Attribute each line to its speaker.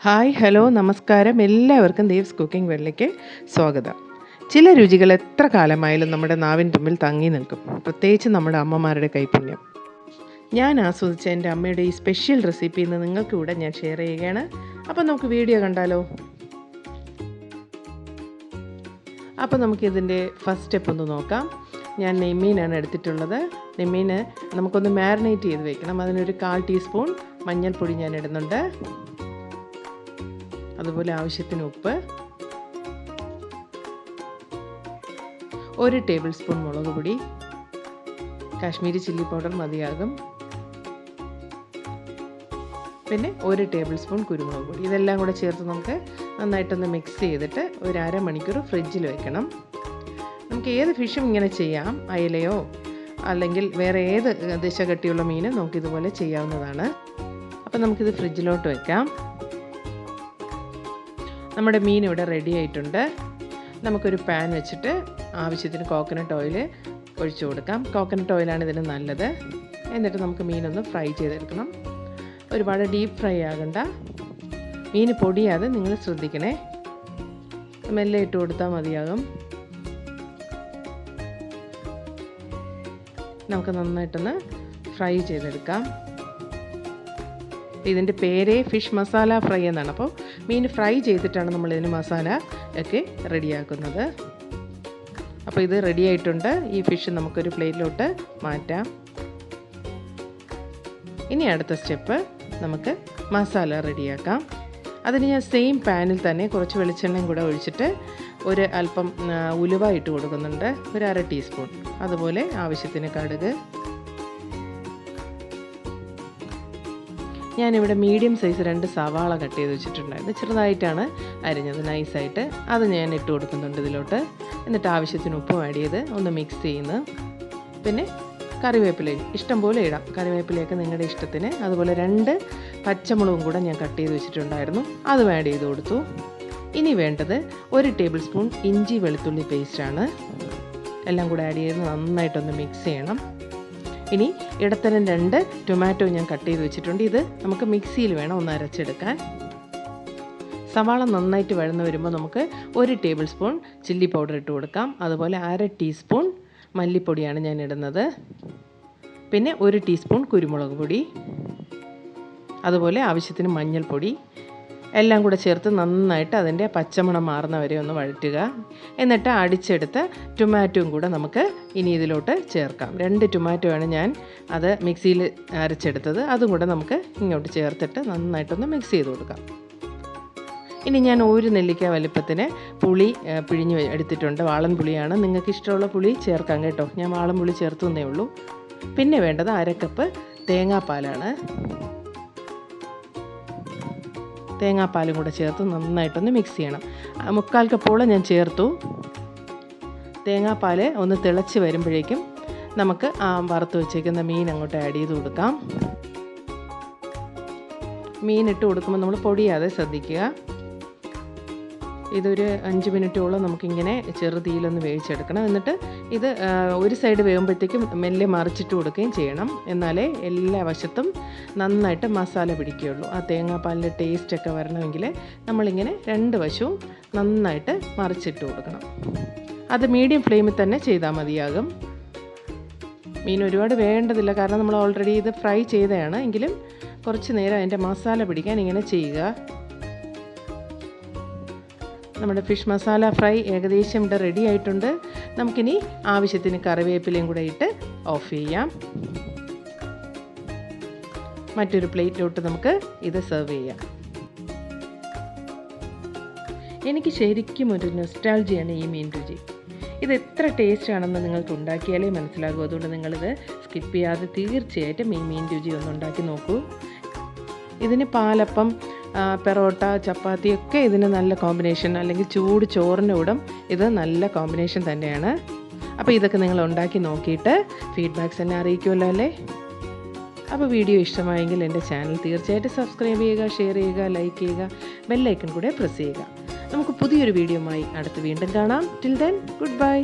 Speaker 1: Hi hello നമസ്കാരം. എല്ലാവർക്കും Dev's cooking വേൾഡിലേക്ക് സ്വാഗതം. ചില രുചികൾ എത്ര കാലമായാലും നമ്മുടെ നാവിൻ തുമ്പിൽ തങ്ങി നിൽക്കും, പ്രത്യേകിച്ച് നമ്മുടെ അമ്മമാരുടെ കൈപുണ്യം. ഞാൻ ആസ്വദിച്ച എൻ്റെ അമ്മയുടെ ഈ സ്പെഷ്യൽ റെസിപ്പി ഇന്ന് നിങ്ങൾക്ക് കൂടെ ഞാൻ ഷെയർ ചെയ്യുകയാണ്. അപ്പോൾ നമുക്ക് വീഡിയോ കണ്ടാലോ? അപ്പോൾ നമുക്കിതിൻ്റെ ഫസ്റ്റ് സ്റ്റെപ്പ് ഒന്ന് നോക്കാം. ഞാൻ നെയ്മീനാണ് എടുത്തിട്ടുള്ളത്. നെയ്മീൻ നമുക്കൊന്ന് മാരിനേറ്റ് ചെയ്ത് വെക്കണം. അതിനൊരു 1/4 ടീസ്പൂൺ മഞ്ഞൾപ്പൊടി ഞാൻ ഇടുന്നുണ്ട്. അതുപോലെ ആവശ്യത്തിന് ഉപ്പ്, 1 ടേബിൾ സ്പൂൺ മുളക് പൊടി, കാശ്മീരി ചില്ലി പൗഡർ മതിയാകും, പിന്നെ 1 ടേബിൾ സ്പൂൺ കുരുമുളക് പൊടി. ഇതെല്ലാം കൂടെ ചേർത്ത് നമുക്ക് നന്നായിട്ടൊന്ന് മിക്സ് ചെയ്തിട്ട് ഒരു അരമണിക്കൂർ ഫ്രിഡ്ജിൽ വെക്കണം. നമുക്ക് ഏത് ഫിഷും ഇങ്ങനെ ചെയ്യാം. അയലയോ അല്ലെങ്കിൽ വേറെ ഏത് ദിശ കട്ടിയുള്ള മീൻ നമുക്കിതുപോലെ ചെയ്യാവുന്നതാണ്. അപ്പം നമുക്കിത് ഫ്രിഡ്ജിലോട്ട് വെക്കാം. നമ്മുടെ മീൻ ഇവിടെ റെഡി ആയിട്ടുണ്ട്. നമുക്കൊരു പാൻ വെച്ചിട്ട് ആവശ്യത്തിന് കോക്കനട്ട് ഓയിൽ ഒഴിച്ചു കൊടുക്കാം. കോക്കനട്ട് ഓയിലാണ് ഇതിന് നല്ലത്. എന്നിട്ട് നമുക്ക് മീനൊന്ന് ഫ്രൈ ചെയ്തെടുക്കണം. ഒരുപാട് ഡീപ്പ് ഫ്രൈ ആകണ്ട. മീൻ പൊടിയാതെ നിങ്ങൾ ശ്രദ്ധിക്കണേ. മെല്ലെ ഇട്ട് കൊടുത്താൽ മതിയാകും. നമുക്ക് നന്നായിട്ടൊന്ന് ഫ്രൈ ചെയ്തെടുക്കാം. ഇതിൻ്റെ പേര് ഫിഷ് മസാല ഫ്രൈ എന്നാണ്. അപ്പോൾ മീൻ ഫ്രൈ ചെയ്തിട്ടാണ് നമ്മളിതിന് മസാല ഒക്കെ റെഡിയാക്കുന്നത്. അപ്പോൾ ഇത് റെഡി ആയിട്ടുണ്ട്. ഈ ഫിഷ് നമുക്കൊരു പ്ലേറ്റിലോട്ട് മാറ്റാം. ഇനി അടുത്ത സ്റ്റെപ്പ് നമുക്ക് മസാല റെഡിയാക്കാം. അതിന് ഞാൻ സെയിം പാനിൽ തന്നെ കുറച്ച് വെളിച്ചെണ്ണയും കൂടെ ഒഴിച്ചിട്ട് ഒരു അല്പം ഉലുവ ഇട്ട് കൊടുക്കുന്നുണ്ട്, ഒരു 1/2 ടീസ്പൂൺ. അതുപോലെ ആവശ്യത്തിന് കടുക്. ഞാനിവിടെ മീഡിയം സൈസ് 2 സവാള കട്ട് ചെയ്ത് വെച്ചിട്ടുണ്ടായിരുന്നു. ചെറുതായിട്ടാണ് അരിഞ്ഞത്, നൈസായിട്ട്. അത് ഞാൻ ഇട്ട് കൊടുക്കുന്നുണ്ട് ഇതിലോട്ട്. എന്നിട്ട് ആവശ്യത്തിന് ഉപ്പും ആഡ് ചെയ്ത് ഒന്ന് മിക്സ് ചെയ്യുന്നു. പിന്നെ കറിവേപ്പിലയും ഇഷ്ടംപോലെ ഇടാം. കറിവേപ്പിലയൊക്കെ നിങ്ങളുടെ ഇഷ്ടത്തിന്. അതുപോലെ 2 പച്ചമുളകും കൂടെ ഞാൻ കട്ട് ചെയ്ത് വെച്ചിട്ടുണ്ടായിരുന്നു, അതും ആഡ് ചെയ്ത് കൊടുത്തു. ഇനി വേണ്ടത് 1 ടേബിൾ സ്പൂൺ ഇഞ്ചി വെളുത്തുള്ളി പേസ്റ്റാണ്. എല്ലാം കൂടെ ആഡ് ചെയ്ത് നന്നായിട്ടൊന്ന് മിക്സ് ചെയ്യണം. ഇനി ഇടത്തരം 2 ടൊമാറ്റോ ഞാൻ കട്ട് ചെയ്ത് വെച്ചിട്ടുണ്ട്. ഇത് നമുക്ക് മിക്സിയിൽ വേണം ഒന്ന് അരച്ചെടുക്കാൻ. സവാള നന്നായിട്ട് വഴന്ന് വരുമ്പോൾ നമുക്ക് 1 ടേബിൾ സ്പൂൺ ചില്ലി പൗഡർ ഇട്ട് കൊടുക്കാം. അതുപോലെ 1/2 ടീസ്പൂൺ മല്ലിപ്പൊടിയാണ് ഞാൻ ഇടുന്നത്. പിന്നെ 1 ടീസ്പൂൺ കുരുമുളക് പൊടി, അതുപോലെ ആവശ്യത്തിന് മഞ്ഞൾപ്പൊടി. എല്ലാം കൂടെ ചേർത്ത് നന്നായിട്ട് അതിൻ്റെ പച്ചമണം മാറുന്ന വരെ ഒന്ന് വഴറ്റുക. എന്നിട്ട് അടിച്ചെടുത്ത ടൊമാറ്റോയും കൂടെ നമുക്ക് ഇനി ഇതിലോട്ട് ചേർക്കാം. 2 ടൊമാറ്റോയാണ് ഞാൻ അത് മിക്സിയിൽ അരച്ചെടുത്തത്. അതും കൂടെ നമുക്ക് ഇങ്ങോട്ട് ചേർത്തിട്ട് നന്നായിട്ടൊന്ന് മിക്സ് ചെയ്ത് കൊടുക്കാം. ഇനി ഞാൻ 1 നെല്ലിക്ക വലിപ്പത്തിന് പുളി പിഴിഞ്ഞ് എടുത്തിട്ടുണ്ട്. വാളൻ പുളിയാണ്. നിങ്ങൾക്ക് ഇഷ്ടമുള്ള പുളി ചേർക്കാം കേട്ടോ. ഞാൻ വാളൻ പുളി ചേർത്തുന്നേ ഉള്ളൂ. പിന്നെ വേണ്ടത് 1/2 കപ്പ് തേങ്ങാപ്പാലാണ്. തേങ്ങാപ്പാലും കൂടെ ചേർത്ത് നന്നായിട്ടൊന്ന് മിക്സ് ചെയ്യണം. 3/4 കപ്പോളം ഞാൻ ചേർത്തു. തേങ്ങാപ്പാൽ ഒന്ന് തിളച്ച് വരുമ്പോഴേക്കും നമുക്ക് ആ വറുത്ത് വെച്ചേക്കുന്ന മീൻ അങ്ങോട്ട് ആഡ് ചെയ്ത് കൊടുക്കാം. മീൻ ഇട്ട് കൊടുക്കുമ്പോൾ നമ്മൾ പൊടിയാതെ ശ്രദ്ധിക്കുക. ഇതൊരു 5 മിനിറ്റോളം നമുക്കിങ്ങനെ ചെറുതീയിലൊന്ന് വേവിച്ചെടുക്കണം. എന്നിട്ട് ഇത് ഒരു സൈഡ് വേകുമ്പോഴത്തേക്കും മെല്ലെ മറിച്ചിട്ട് കൊടുക്കുകയും ചെയ്യണം. എന്നാലേ എല്ലാ വശത്തും നന്നായിട്ട് മസാല പിടിക്കുകയുള്ളൂ. ആ തേങ്ങാപ്പാലിൻ്റെ ടേസ്റ്റൊക്കെ വരണമെങ്കിൽ നമ്മളിങ്ങനെ 2 വശവും നന്നായിട്ട് മറിച്ചിട്ട് കൊടുക്കണം. അത് മീഡിയം ഫ്ലെയിമിൽ തന്നെ ചെയ്താൽ മതിയാകും. മീൻ ഒരുപാട് വേണ്ടതില്ല, കാരണം നമ്മൾ ഓൾറെഡി ഇത് ഫ്രൈ ചെയ്തതാണ്. എങ്കിലും കുറച്ച് നേരം അതിൻ്റെ മസാല പിടിക്കാൻ ഇങ്ങനെ ചെയ്യുക. നമ്മുടെ ഫിഷ് മസാല ഫ്രൈ ഏകദേശം ഇവിടെ റെഡി ആയിട്ടുണ്ട്. നമുക്കിനി ആവശ്യത്തിന് കറിവേപ്പിലയും കൂടെ ഇട്ട് ഓഫ് ചെയ്യാം. മറ്റൊരു പ്ലേറ്റിലോട്ട് നമുക്ക് ഇത് സെർവ് ചെയ്യാം. എനിക്ക് ശരിക്കും ഒരു നൊസ്റ്റാൾജിയാണ് ഈ മീൻ രുചി. ഇത് എത്ര ടേസ്റ്റ് ആണെന്ന് നിങ്ങൾക്ക് ഉണ്ടാക്കിയാലേ മനസ്സിലാകൂ. അതുകൊണ്ട് നിങ്ങളിത് സ്കിപ്പ് ചെയ്യാതെ തീർച്ചയായിട്ടും ഈ മീൻ രുചി ഒന്ന് ഉണ്ടാക്കി നോക്കൂ. ഇതിന് പാലപ്പം, പെറോട്ട, ചപ്പാത്തി ഒക്കെ ഇതിന് നല്ല കോമ്പിനേഷൻ, അല്ലെങ്കിൽ ചൂട് ചോറിൻ്റെ കൂടെ ഇത് നല്ല കോമ്പിനേഷൻ തന്നെയാണ്. അപ്പോൾ ഇതൊക്കെ നിങ്ങൾ ഉണ്ടാക്കി നോക്കിയിട്ട് ഫീഡ്ബാക്ക്സ് എന്നെ അറിയിക്കുമല്ലോ അല്ലേ? അപ്പോൾ വീഡിയോ ഇഷ്ടമായെങ്കിൽ എൻ്റെ ചാനൽ തീർച്ചയായിട്ടും സബ്സ്ക്രൈബ് ചെയ്യുക, ഷെയർ ചെയ്യുക, ലൈക്ക് ചെയ്യുക, ബെല്ലൈക്കൺ കൂടെ പ്രസ് ചെയ്യുക. നമുക്ക് പുതിയൊരു വീഡിയോയുമായി അടുത്ത് വീണ്ടും കാണാം. Till then good bye.